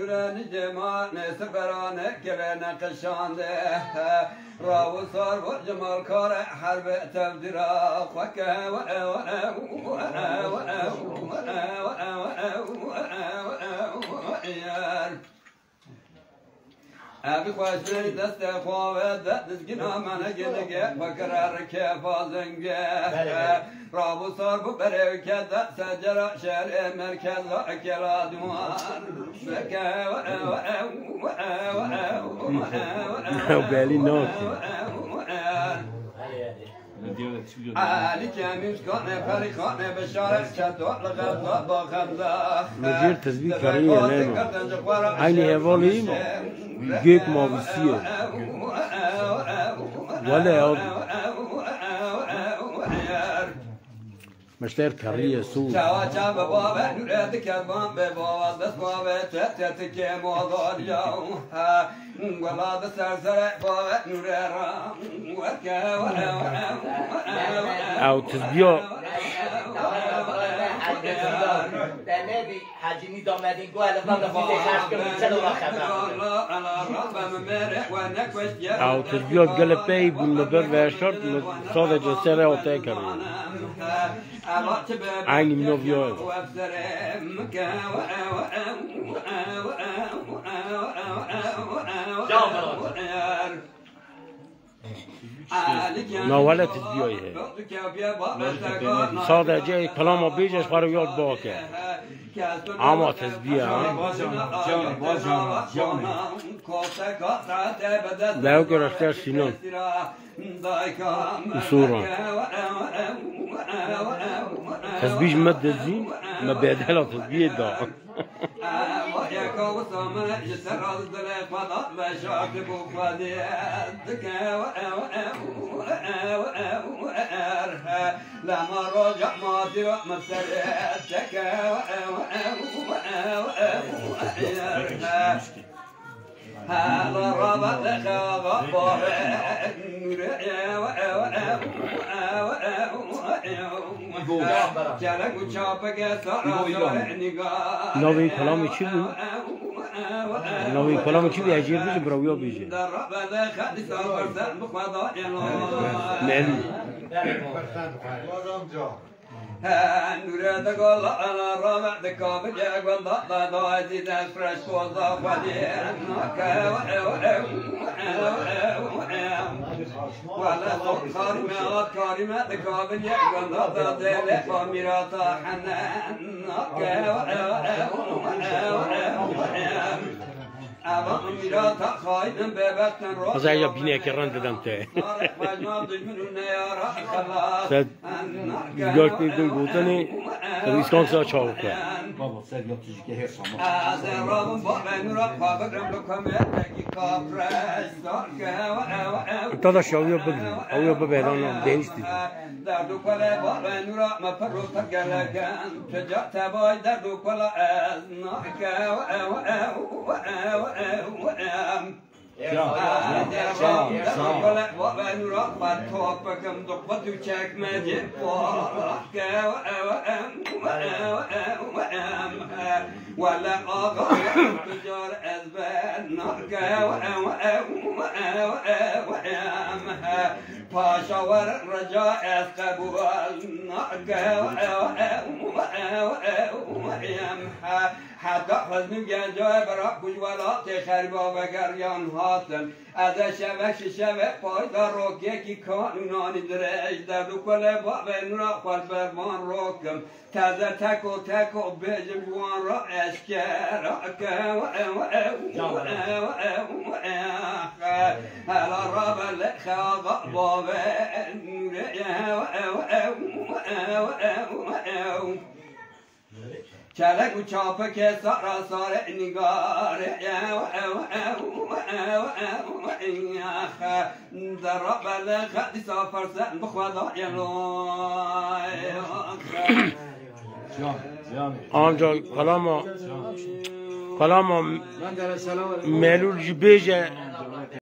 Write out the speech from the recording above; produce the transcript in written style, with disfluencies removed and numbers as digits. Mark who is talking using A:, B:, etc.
A: نوران جمال سفران كلان قشانده راو صار وجمال كار حرب تبدرا وكا أبي خوشني دست خواه دست گنا من گنگه بکرار که فازنگه رابو صار ببره که دست سجرا شهر مرکز اکلا دوان
B: بالي ناس
A: علی کمیش کنه پری خانه بشارت شدوال غذا با خمزه
B: مجير تسبيح كريه نايمة عيني هوالي جيك مابسيه ولا ياض مشتر كريه سود
A: چاوا چا بابا نورت کربان به بابا دست بابا تت که مادر یاو ولاد سرسر بابا نور رام
B: او تسبيح
C: نبي حاجيني دامدين قال بابا في
B: او تسبيح قلبي بالنبر وشرط صادق السنة وتاكر عيني من أبيض ناوله تسبيحه صادق جاي كلامه بيجش فرويات باكه اما تسبيح لا يقدر اشتر سنون وصورا تسبيح مد الزين ما بيدهلا تسبيح دا
A: لما رجع ماضي مسرتك هذا ربط خبر
B: نوی کلامی چی بود؟ نوی کلامی چی بود؟ اجیر بیشه براویا بیشه معلوم
A: نور دقال أنا رامع دكاب جاك والله ضايدي ناس فرش وضاف ودين ولا كارمات كارمات دكاب جاك والله ضايدي فميرات حنان
B: از ایا بینه که رند دادم ته سد گوش میدون گوتنی ریسکان سا چاو که
D: بابا سر یا تیجی که هرسام
B: تا شاویو بگذی اویو ببیدان بهشتی
A: در دو کله بابا نورا مپرو تگلگن تجا تبای در دو کله از ناکه ولا آقا تجار أزبان پاشا ور رجاء قبول حتی خزم گنجای برا کجولات خربا و گریان هاتن از شبه پایدار روکه کی کانونانی درش در دو کله با به نورا خوال برمان روکم تازه تک و بجم جوان را اشکر هلا را بلخاق بابه چلک و چاپه که سارا نگار در را بلخ دیسا فرسن بخوادا
B: آنجا کلاما ملول جبیجه